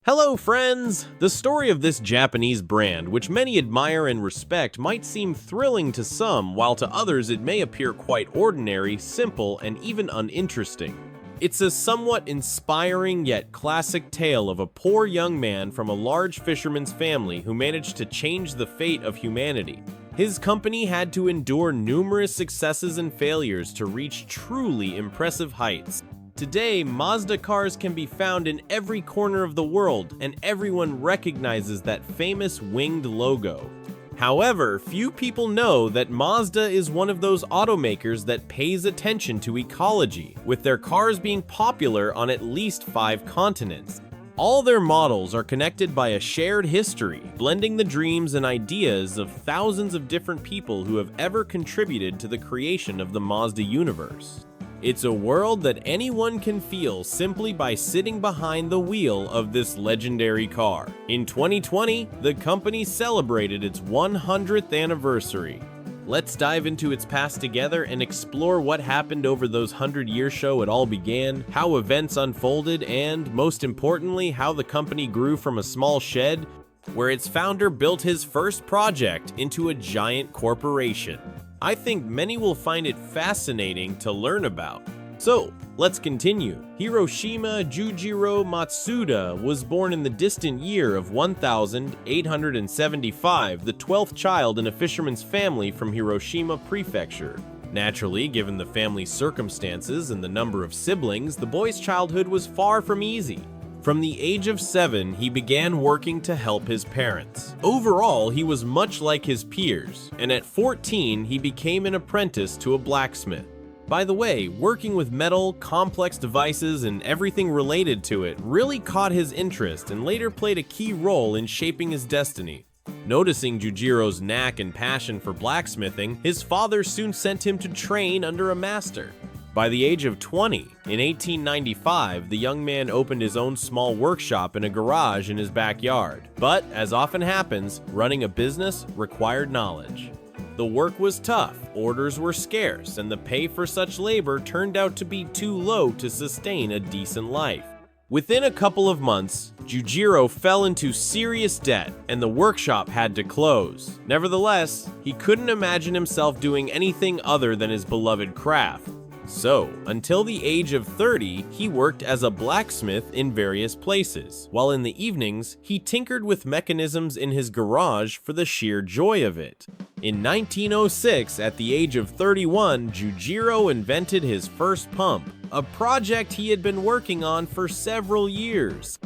Hello friends! The story of this Japanese brand, which many admire and respect, might seem thrilling to some, while to others it may appear quite ordinary, simple, and even uninteresting. It's a somewhat inspiring yet classic tale of a poor young man from a large fisherman's family who managed to change the fate of humanity. His company had to endure numerous successes and failures to reach truly impressive heights. Today, Mazda cars can be found in every corner of the world, and everyone recognizes that famous winged logo. However, few people know that Mazda is one of those automakers that pays attention to ecology, with their cars being popular on at least 5 continents. All their models are connected by a shared history, blending the dreams and ideas of thousands of different people who have ever contributed to the creation of the Mazda universe. It's a world that anyone can feel simply by sitting behind the wheel of this legendary car. In 2020, the company celebrated its 100th anniversary. Let's dive into its past together and explore what happened over those 100-year show it all began, how events unfolded, and, most importantly, how the company grew from a small shed where its founder built his first project into a giant corporation. I think many will find it fascinating to learn about. So, let's continue. Hiroshima Jujiro Matsuda was born in the distant year of 1875, the 12th child in a fisherman's family from Hiroshima Prefecture. Naturally, given the family's circumstances and the number of siblings, the boy's childhood was far from easy. From the age of 7, he began working to help his parents. Overall, he was much like his peers, and at 14, he became an apprentice to a blacksmith. By the way, working with metal, complex devices, and everything related to it really caught his interest and later played a key role in shaping his destiny. Noticing Jujiro's knack and passion for blacksmithing, his father soon sent him to train under a master. By the age of 20, in 1895, the young man opened his own small workshop in a garage in his backyard. But, as often happens, running a business required knowledge. The work was tough, orders were scarce, and the pay for such labor turned out to be too low to sustain a decent life. Within a couple of months, Jujiro fell into serious debt, and the workshop had to close. Nevertheless, he couldn't imagine himself doing anything other than his beloved craft. So, until the age of 30, he worked as a blacksmith in various places, while in the evenings, he tinkered with mechanisms in his garage for the sheer joy of it. In 1906, at the age of 31, Jujiro invented his first pump, a project he had been working on for several years.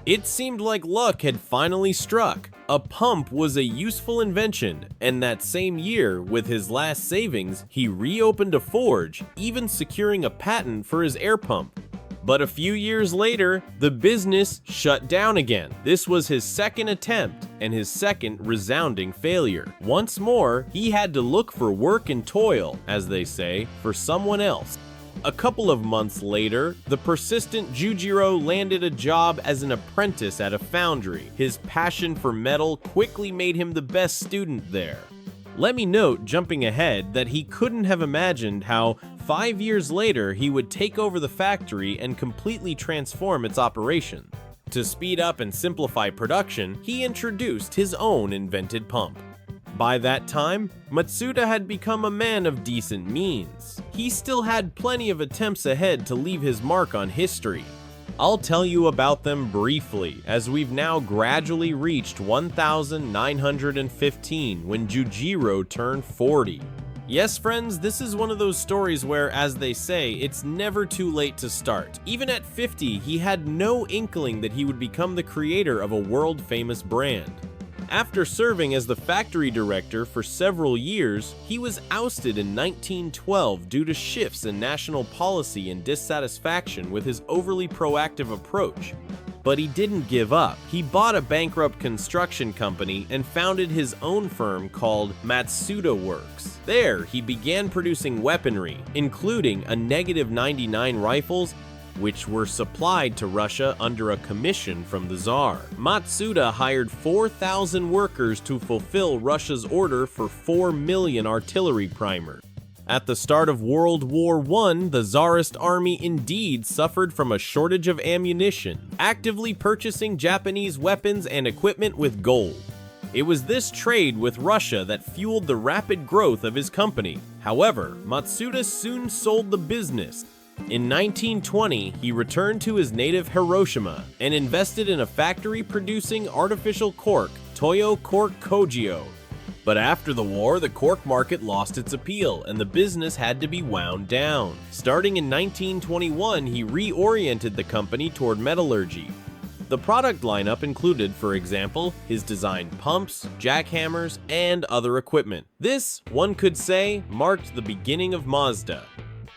It seemed like luck had finally struck. A pump was a useful invention, and that same year, with his last savings, he reopened a forge, even securing a patent for his air pump. But a few years later, the business shut down again. This was his second attempt, and his second resounding failure. Once more, he had to look for work and toil, as they say, for someone else. A couple of months later, the persistent Jujiro landed a job as an apprentice at a foundry. His passion for metal quickly made him the best student there. Let me note, jumping ahead, that he couldn't have imagined how 5 years later he would take over the factory and completely transform its operation. To speed up and simplify production, he introduced his own invented pump. By that time, Matsuda had become a man of decent means. He still had plenty of attempts ahead to leave his mark on history. I'll tell you about them briefly, as we've now gradually reached 1915 when Jujiro turned 40. Yes, friends, this is one of those stories where, as they say, it's never too late to start. Even at 50, he had no inkling that he would become the creator of a world-famous brand. After serving as the factory director for several years, he was ousted in 1912 due to shifts in national policy and dissatisfaction with his overly proactive approach. But he didn't give up. He bought a bankrupt construction company and founded his own firm called Matsuda Works. There, he began producing weaponry, including a -99 rifles, which were supplied to Russia under a commission from the Tsar. Matsuda hired 4,000 workers to fulfill Russia's order for 4 million artillery primers. At the start of World War I, the Tsarist army indeed suffered from a shortage of ammunition, actively purchasing Japanese weapons and equipment with gold. It was this trade with Russia that fueled the rapid growth of his company. However, Matsuda soon sold the business. In 1920, he returned to his native Hiroshima and invested in a factory producing artificial cork, Toyo Cork Kogyo. But after the war, the cork market lost its appeal and the business had to be wound down. Starting in 1921, he reoriented the company toward metallurgy. The product lineup included, for example, his designed pumps, jackhammers, and other equipment. This, one could say, marked the beginning of Mazda.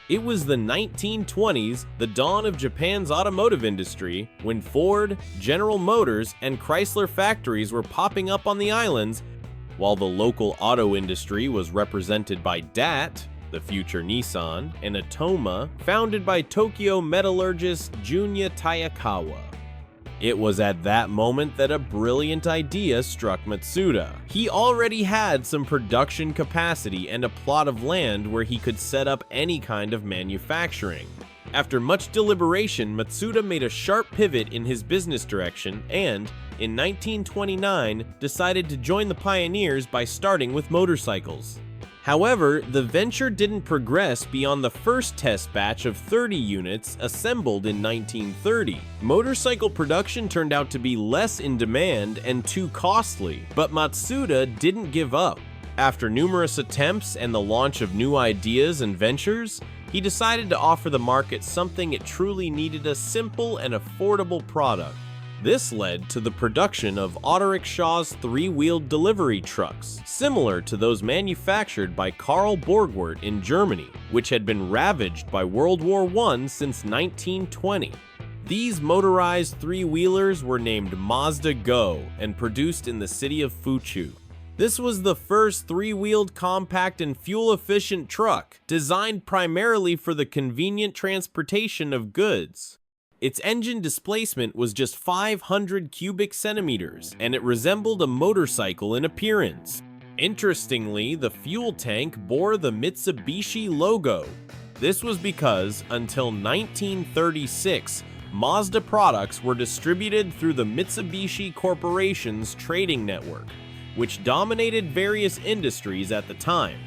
It was the 1920s, the dawn of Japan's automotive industry, when Ford, General Motors, and Chrysler factories were popping up on the islands, while the local auto industry was represented by DAT, the future Nissan, and Atoma, founded by Tokyo metallurgist Junya Tayakawa. It was at that moment that a brilliant idea struck Matsuda. He already had some production capacity and a plot of land where he could set up any kind of manufacturing. After much deliberation, Matsuda made a sharp pivot in his business direction and, in 1929, decided to join the pioneers by starting with motorcycles. However, the venture didn't progress beyond the first test batch of 30 units assembled in 1930. Motorcycle production turned out to be less in demand and too costly, but Matsuda didn't give up. After numerous attempts and the launch of new ideas and ventures, he decided to offer the market something it truly needed: a simple and affordable product. This led to the production of autorickshaw's three-wheeled delivery trucks, similar to those manufactured by Karl Borgward in Germany, which had been ravaged by World War I since 1920. These motorized three-wheelers were named Mazda Go and produced in the city of Fuchu. This was the first three-wheeled compact and fuel-efficient truck, designed primarily for the convenient transportation of goods. Its engine displacement was just 500 cubic centimeters, and it resembled a motorcycle in appearance. Interestingly, the fuel tank bore the Mitsubishi logo. This was because, until 1936, Mazda products were distributed through the Mitsubishi Corporation's trading network, which dominated various industries at the time.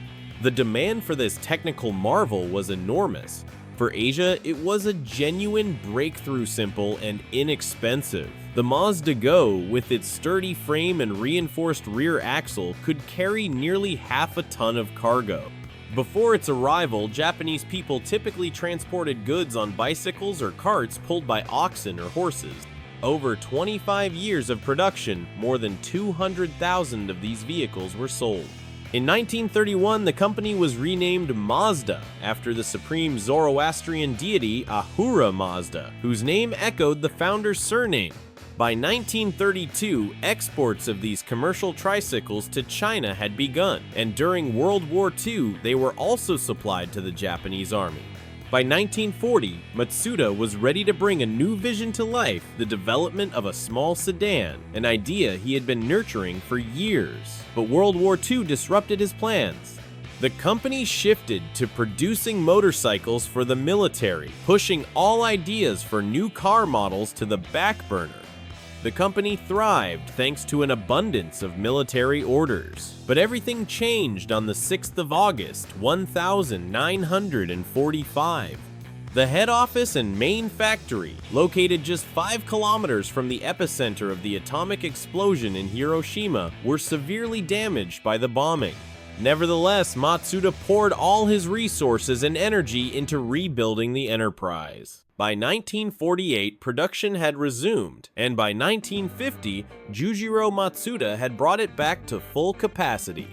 The demand for this technical marvel was enormous. For Asia, it was a genuine breakthrough, simple and inexpensive. The Mazda Go, with its sturdy frame and reinforced rear axle, could carry nearly half a ton of cargo. Before its arrival, Japanese people typically transported goods on bicycles or carts pulled by oxen or horses. Over 25 years of production, more than 200,000 of these vehicles were sold. In 1931, the company was renamed Mazda after the supreme Zoroastrian deity Ahura Mazda, whose name echoed the founder's surname. By 1932, exports of these commercial tricycles to China had begun, and during World War II, they were also supplied to the Japanese army. By 1940, Matsuda was ready to bring a new vision to life: the development of a small sedan, an idea he had been nurturing for years. But World War II disrupted his plans. The company shifted to producing motorcycles for the military, pushing all ideas for new car models to the back burner. The company thrived thanks to an abundance of military orders. But everything changed on the 6th of August, 1945. The head office and main factory, located just 5 kilometers from the epicenter of the atomic explosion in Hiroshima, were severely damaged by the bombing. Nevertheless, Matsuda poured all his resources and energy into rebuilding the enterprise. By 1948, production had resumed, and by 1950, Jujiro Matsuda had brought it back to full capacity.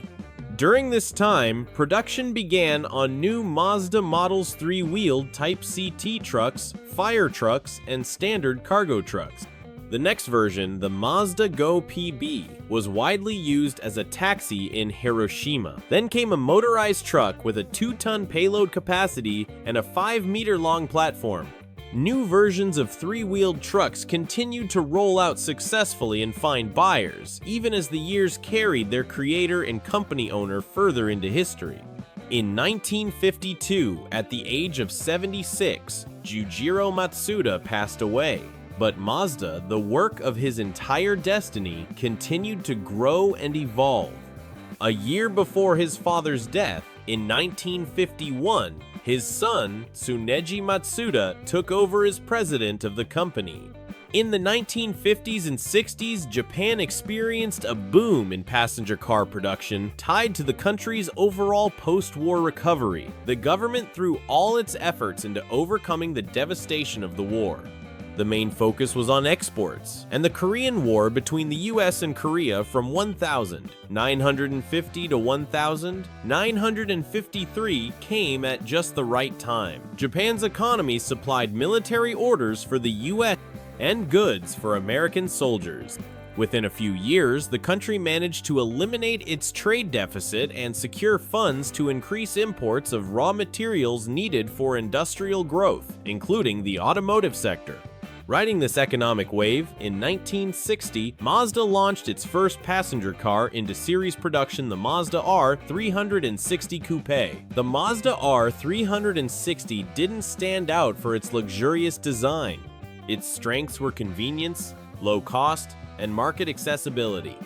During this time, production began on new Mazda models 3-wheeled Type CT trucks, fire trucks, and standard cargo trucks. The next version, the Mazda Go PB, was widely used as a taxi in Hiroshima. Then came a motorized truck with a 2-ton payload capacity and a 5-meter-long platform. New versions of 3-wheeled trucks continued to roll out successfully and find buyers, even as the years carried their creator and company owner further into history. In 1952, at the age of 76, Jujiro Matsuda passed away. But Mazda, the work of his entire destiny, continued to grow and evolve. A year before his father's death, in 1951, his son, Tsuneji Matsuda, took over as president of the company. In the 1950s and 60s, Japan experienced a boom in passenger car production tied to the country's overall post-war recovery. The government threw all its efforts into overcoming the devastation of the war. The main focus was on exports, and the Korean War between the US and Korea from 1950 to 1953 came at just the right time. Japan's economy supplied military orders for the US and goods for American soldiers. Within a few years, the country managed to eliminate its trade deficit and secure funds to increase imports of raw materials needed for industrial growth, including the automotive sector. Riding this economic wave, in 1960, Mazda launched its first passenger car into series production, the Mazda R360 Coupe. The Mazda R360 didn't stand out for its luxurious design. Its strengths were convenience, low cost, and market accessibility.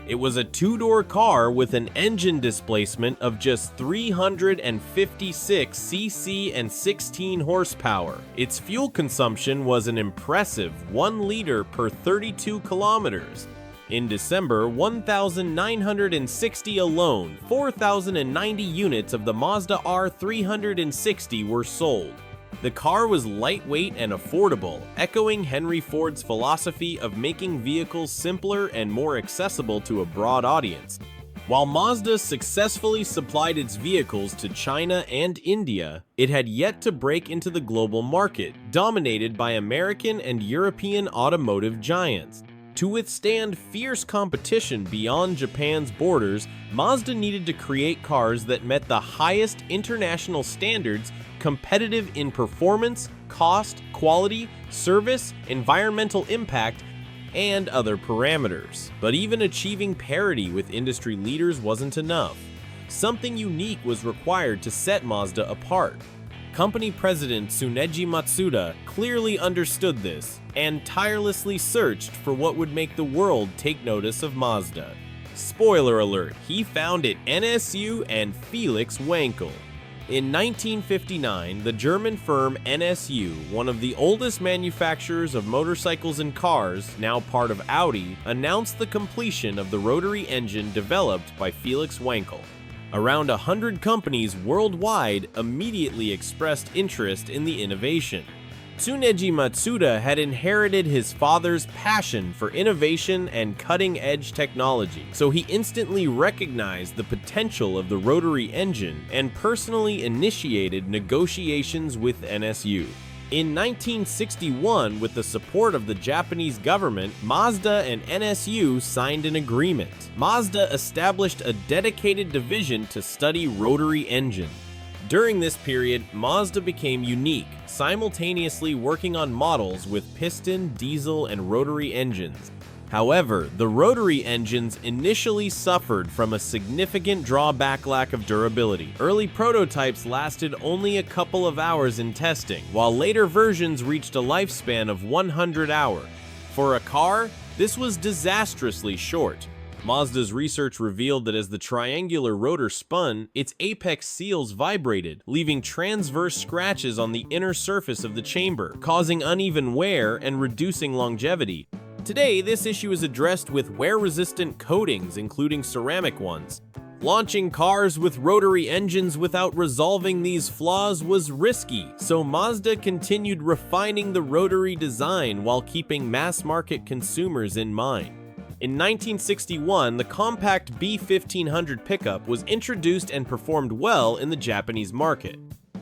It was a two-door car with an engine displacement of just 356 cc and 16 horsepower. Its fuel consumption was an impressive 1 liter per 32 kilometers. In December 1960 alone, 4,090 units of the Mazda R360 were sold. The car was lightweight and affordable, echoing Henry Ford's philosophy of making vehicles simpler and more accessible to a broad audience. While Mazda successfully supplied its vehicles to China and India, it had yet to break into the global market, dominated by American and European automotive giants. To withstand fierce competition beyond Japan's borders, Mazda needed to create cars that met the highest international standards, competitive in performance, cost, quality, service, environmental impact, and other parameters. But even achieving parity with industry leaders wasn't enough. Something unique was required to set Mazda apart. Company president Tsuneji Matsuda clearly understood this and tirelessly searched for what would make the world take notice of Mazda. Spoiler alert, he founded NSU and Felix Wankel. In 1959, the German firm NSU, one of the oldest manufacturers of motorcycles and cars, now part of Audi, announced the completion of the rotary engine developed by Felix Wankel. Around 100 companies worldwide immediately expressed interest in the innovation. Tsuneji Matsuda had inherited his father's passion for innovation and cutting-edge technology, so he instantly recognized the potential of the rotary engine and personally initiated negotiations with NSU. In 1961, with the support of the Japanese government, Mazda and NSU signed an agreement. Mazda established a dedicated division to study rotary engines. During this period, Mazda became unique, simultaneously working on models with piston, diesel, and rotary engines. However, the rotary engines initially suffered from a significant lack of durability. Early prototypes lasted only a couple of hours in testing, while later versions reached a lifespan of 100 hours. For a car, this was disastrously short. Mazda's research revealed that as the triangular rotor spun, its apex seals vibrated, leaving transverse scratches on the inner surface of the chamber, causing uneven wear and reducing longevity. Today, this issue is addressed with wear-resistant coatings, including ceramic ones. Launching cars with rotary engines without resolving these flaws was risky, so Mazda continued refining the rotary design while keeping mass-market consumers in mind. In 1961, the compact B1500 pickup was introduced and performed well in the Japanese market.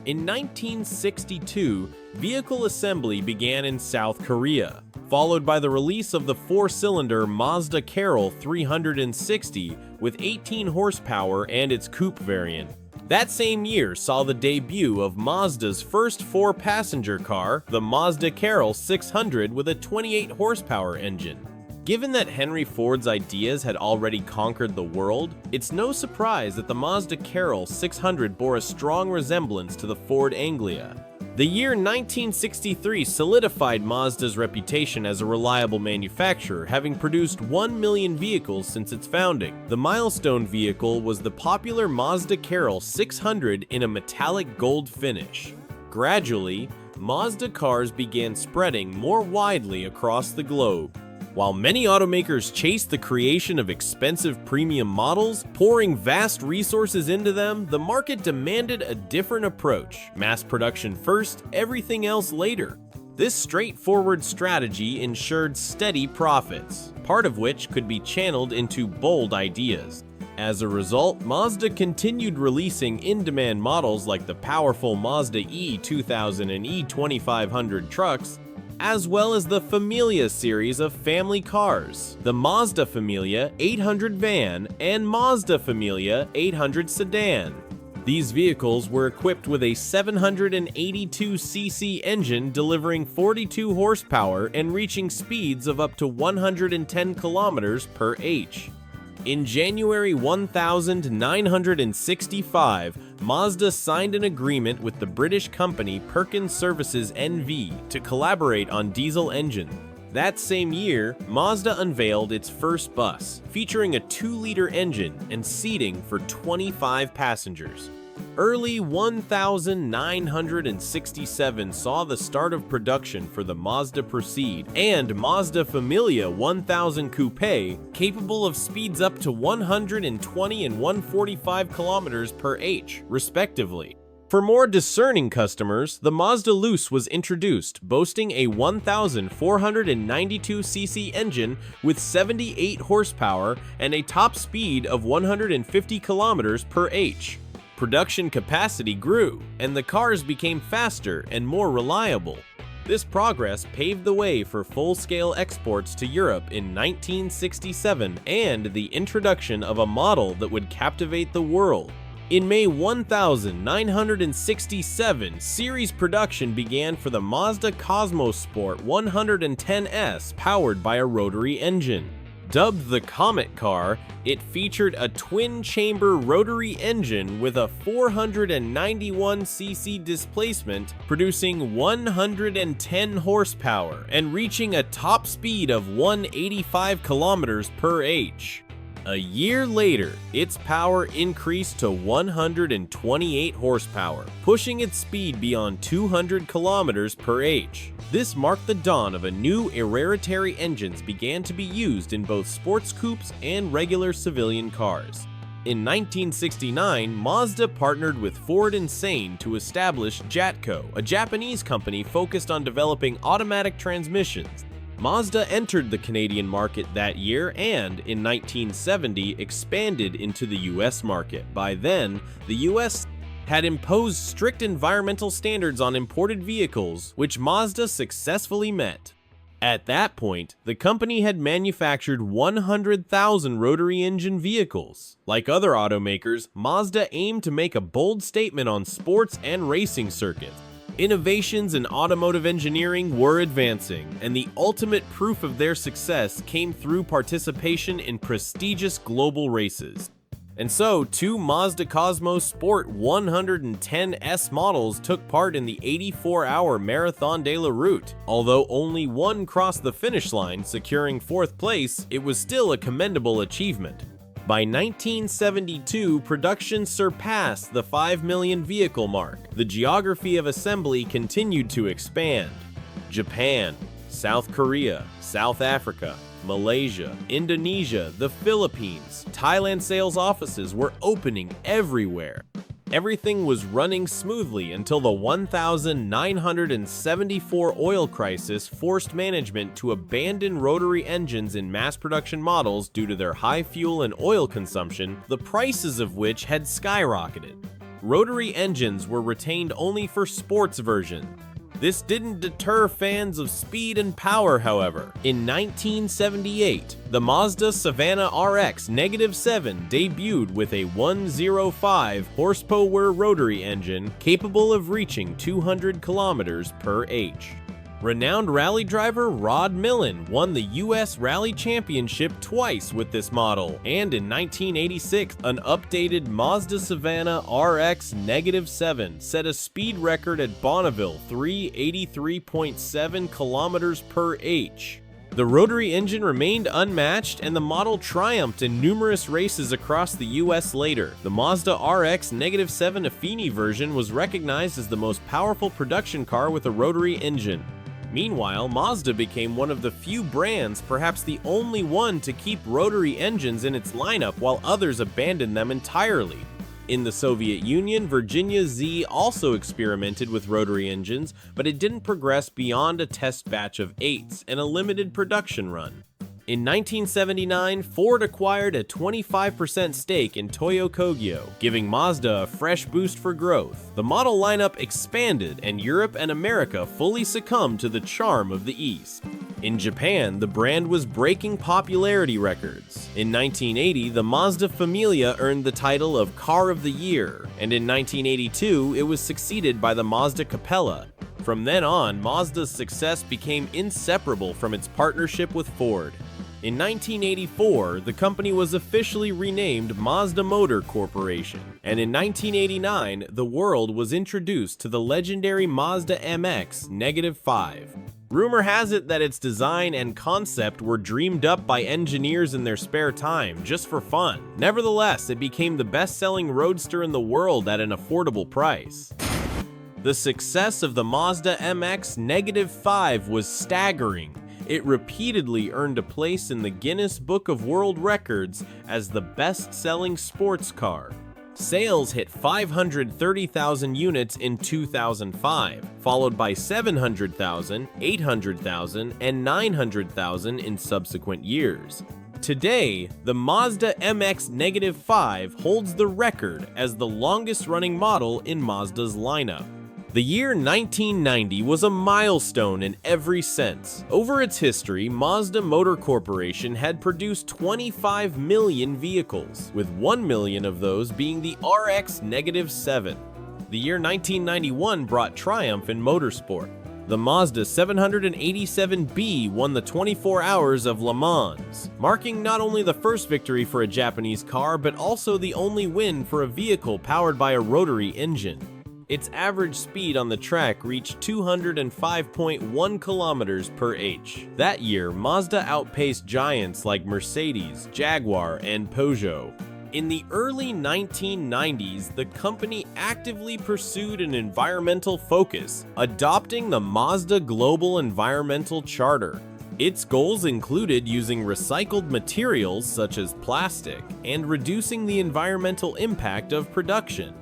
In 1962, vehicle assembly began in South Korea, followed by the release of the four-cylinder Mazda Carol 360 with 18 horsepower and its coupe variant. That same year saw the debut of Mazda's first four-passenger car, the Mazda Carol 600 with a 28 horsepower engine. Given that Henry Ford's ideas had already conquered the world, it's no surprise that the Mazda Carroll 600 bore a strong resemblance to the Ford Anglia. The year 1963 solidified Mazda's reputation as a reliable manufacturer, having produced 1 million vehicles since its founding. The milestone vehicle was the popular Mazda Carroll 600 in a metallic gold finish. Gradually, Mazda cars began spreading more widely across the globe. While many automakers chased the creation of expensive premium models, pouring vast resources into them, the market demanded a different approach. Mass production first, everything else later. This straightforward strategy ensured steady profits, part of which could be channeled into bold ideas. As a result, Mazda continued releasing in-demand models like the powerful Mazda E2000 and E2500 trucks, as well as the Familia series of family cars, the Mazda Familia 800 van and Mazda Familia 800 sedan. These vehicles were equipped with a 782cc engine delivering 42 horsepower and reaching speeds of up to 110 kilometers per h. In January 1965, Mazda signed an agreement with the British company Perkins Services NV to collaborate on diesel engines. That same year, Mazda unveiled its first bus, featuring a 2-liter engine and seating for 25 passengers. Early 1967 saw the start of production for the Mazda Proceed and Mazda Familia 1000 Coupe, capable of speeds up to 120 and 145 kilometers per h, respectively. For more discerning customers, the Mazda Luce was introduced, boasting a 1,492cc engine with 78 horsepower and a top speed of 150 kilometers per h. Production capacity grew, and the cars became faster and more reliable. This progress paved the way for full-scale exports to Europe in 1967 and the introduction of a model that would captivate the world. In May 1967, series production began for the Mazda Cosmos Sport 110S, powered by a rotary engine. Dubbed the Comet car, it featured a twin-chamber rotary engine with a 491cc displacement, producing 110 horsepower and reaching a top speed of 185 kilometers per h. A year later, its power increased to 128 horsepower, pushing its speed beyond 200 kilometers per h. This marked the dawn of a new hereditary engines began to be used in both sports coupes and regular civilian cars. In 1969, Mazda partnered with Ford and Sane to establish Jatco, a Japanese company focused on developing automatic transmissions. Mazda entered the Canadian market that year and, in 1970, expanded into the US market. By then, the US had imposed strict environmental standards on imported vehicles, which Mazda successfully met. At that point, the company had manufactured 100,000 rotary engine vehicles. Like other automakers, Mazda aimed to make a bold statement on sports and racing circuits. Innovations in automotive engineering were advancing, and the ultimate proof of their success came through participation in prestigious global races. And so, 2 Mazda Cosmos Sport 110S models took part in the 84-hour Marathon de la Route. Although only one crossed the finish line, securing 4th place, it was still a commendable achievement. By 1972, production surpassed the 5 million vehicle mark. The geography of assembly continued to expand. Japan, South Korea, South Africa, Malaysia, Indonesia, the Philippines, Thailand sales offices were opening everywhere. Everything was running smoothly until the 1974 oil crisis forced management to abandon rotary engines in mass production models due to their high fuel and oil consumption, the prices of which had skyrocketed. Rotary engines were retained only for sports versions. This didn't deter fans of speed and power, however. In 1978, the Mazda Savannah RX -7 debuted with a 105 horsepower rotary engine capable of reaching 200 kilometers per h. Renowned rally driver Rod Millen won the U.S. Rally Championship twice with this model, and in 1986, an updated Mazda Savannah RX-7 set a speed record at Bonneville, 383.7 kilometers per h. The rotary engine remained unmatched, and the model triumphed in numerous races across the US later. The Mazda RX-7 Affini version was recognized as the most powerful production car with a rotary engine. Meanwhile, Mazda became one of the few brands, perhaps the only one, to keep rotary engines in its lineup while others abandoned them entirely. In the Soviet Union, Virginia Z also experimented with rotary engines, but it didn't progress beyond a test batch of 8s and a limited production run. In 1979, Ford acquired a 25% stake in Toyo Kogyo, giving Mazda a fresh boost for growth. The model lineup expanded, and Europe and America fully succumbed to the charm of the East. In Japan, the brand was breaking popularity records. In 1980, the Mazda Familia earned the title of Car of the Year, and in 1982, it was succeeded by the Mazda Capella. From then on, Mazda's success became inseparable from its partnership with Ford. In 1984, the company was officially renamed Mazda Motor Corporation, and in 1989, the world was introduced to the legendary Mazda MX-5. Rumor has it that its design and concept were dreamed up by engineers in their spare time, just for fun. Nevertheless, it became the best-selling roadster in the world at an affordable price. The success of the Mazda MX-5 was staggering. It repeatedly earned a place in the Guinness Book of World Records as the best-selling sports car. Sales hit 530,000 units in 2005, followed by 700,000, 800,000, and 900,000 in subsequent years. Today, the Mazda MX-5 holds the record as the longest-running model in Mazda's lineup. The year 1990 was a milestone in every sense. Over its history, Mazda Motor Corporation had produced 25 million vehicles, with 1 million of those being the RX-7. The year 1991 brought triumph in motorsport. The Mazda 787B won the 24 Hours of Le Mans, marking not only the first victory for a Japanese car, but also the only win for a vehicle powered by a rotary engine. Its average speed on the track reached 205.1 kilometers per h. That year, Mazda outpaced giants like Mercedes, Jaguar, and Peugeot. In the early 1990s, the company actively pursued an environmental focus, adopting the Mazda Global Environmental Charter. Its goals included using recycled materials such as plastic and reducing the environmental impact of production.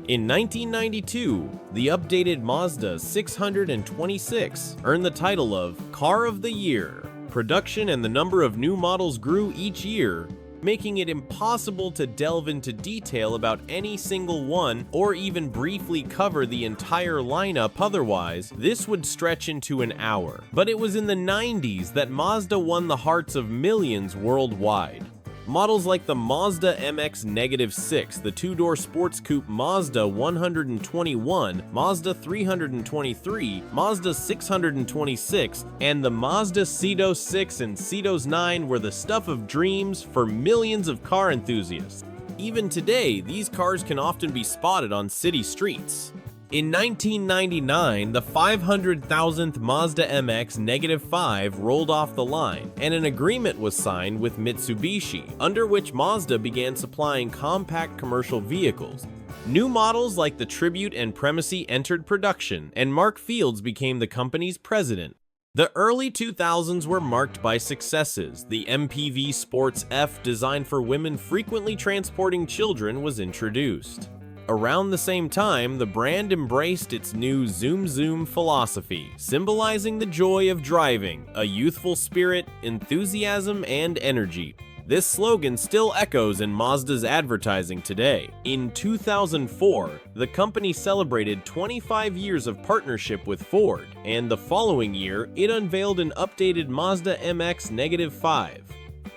In 1992, the updated Mazda 626 earned the title of Car of the Year. Production and the number of new models grew each year, making it impossible to delve into detail about any single one or even briefly cover the entire lineup. Otherwise, this would stretch into an hour. But it was in the 90s that Mazda won the hearts of millions worldwide. Models like the Mazda MX-6, the two-door sports coupe Mazda 121, Mazda 323, Mazda 626, and the Mazda Cetos 6 and Cetos 9 were the stuff of dreams for millions of car enthusiasts. Even today, these cars can often be spotted on city streets. In 1999, the 500,000th Mazda MX-5 rolled off the line, and an agreement was signed with Mitsubishi, under which Mazda began supplying compact commercial vehicles. New models like the Tribute and Primacy entered production, and Mark Fields became the company's president. The early 2000s were marked by successes. The MPV Sports F, designed for women frequently transporting children, was introduced. Around the same time, the brand embraced its new Zoom Zoom philosophy, symbolizing the joy of driving, a youthful spirit, enthusiasm, and energy. This slogan still echoes in Mazda's advertising today. In 2004, the company celebrated 25 years of partnership with Ford, and the following year, it unveiled an updated Mazda MX-5.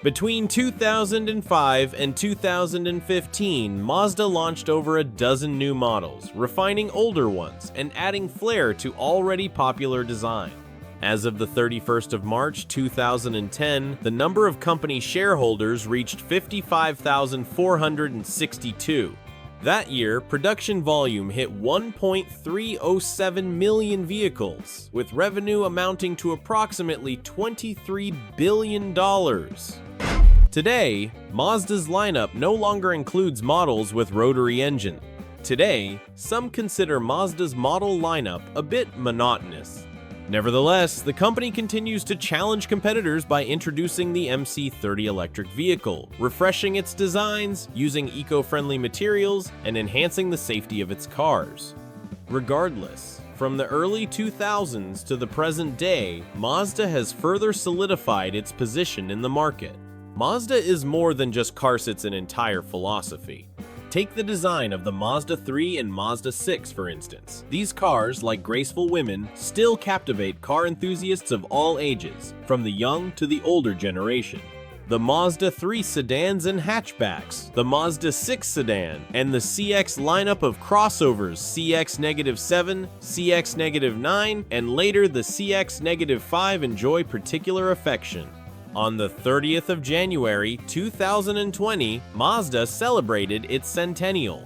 Between 2005 and 2015, Mazda launched over a dozen new models, refining older ones and adding flair to already popular design. As of the 31st of March 2010, the number of company shareholders reached 55,462. That year, production volume hit 1.307 million vehicles, with revenue amounting to approximately $23 billion. Today, Mazda's lineup no longer includes models with rotary engine. Today, some consider Mazda's model lineup a bit monotonous. Nevertheless, the company continues to challenge competitors by introducing the MC30 electric vehicle, refreshing its designs, using eco-friendly materials, and enhancing the safety of its cars. Regardless, from the early 2000s to the present day, Mazda has further solidified its position in the market. Mazda is more than just car seats an entire philosophy. Take the design of the Mazda 3 and Mazda 6, for instance. These cars, like graceful women, still captivate car enthusiasts of all ages, from the young to the older generation. The Mazda 3 sedans and hatchbacks, the Mazda 6 sedan, and the CX lineup of crossovers CX-7, CX-9, and later the CX-5 enjoy particular affection. On the 30th of January 2020, Mazda celebrated its centennial.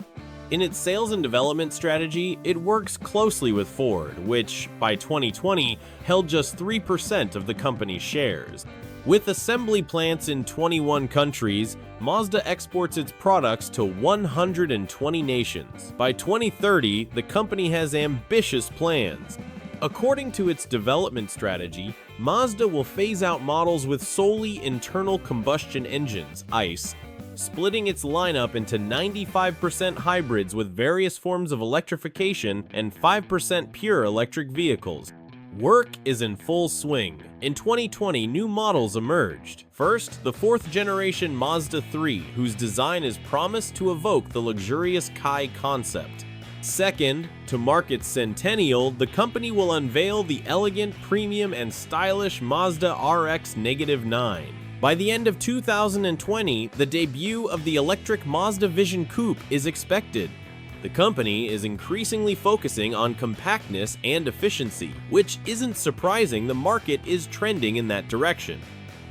In its sales and development strategy, it works closely with Ford, which, by 2020, held just 3% of the company's shares. With assembly plants in 21 countries, Mazda exports its products to 120 nations. By 2030, the company has ambitious plans. According to its development strategy, Mazda will phase out models with solely internal combustion engines, ICE, splitting its lineup into 95% hybrids with various forms of electrification and 5% pure electric vehicles. Work is in full swing. In 2020, new models emerged. First, the fourth-generation Mazda 3, whose design is promised to evoke the luxurious Kai concept. Second, to mark its centennial, the company will unveil the elegant, premium, and stylish Mazda RX-9. By the end of 2020, the debut of the electric Mazda Vision Coupe is expected. The company is increasingly focusing on compactness and efficiency, which isn't surprising. The market is trending in that direction.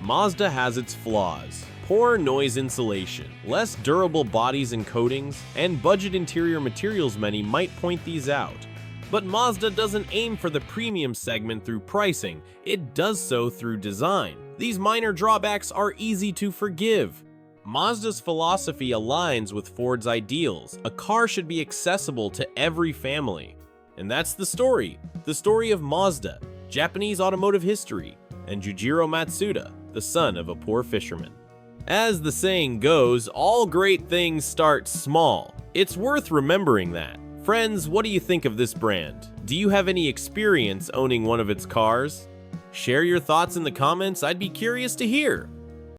Mazda has its flaws. Poor noise insulation, less durable bodies and coatings, and budget interior materials. Many might point these out. But Mazda doesn't aim for the premium segment through pricing, it does so through design. These minor drawbacks are easy to forgive. Mazda's philosophy aligns with Ford's ideals. A car should be accessible to every family. And that's the story of Mazda, Japanese automotive history, and Jujiro Matsuda, the son of a poor fisherman. As the saying goes, all great things start small. It's worth remembering that. Friends, what do you think of this brand? Do you have any experience owning one of its cars? Share your thoughts in the comments, I'd be curious to hear.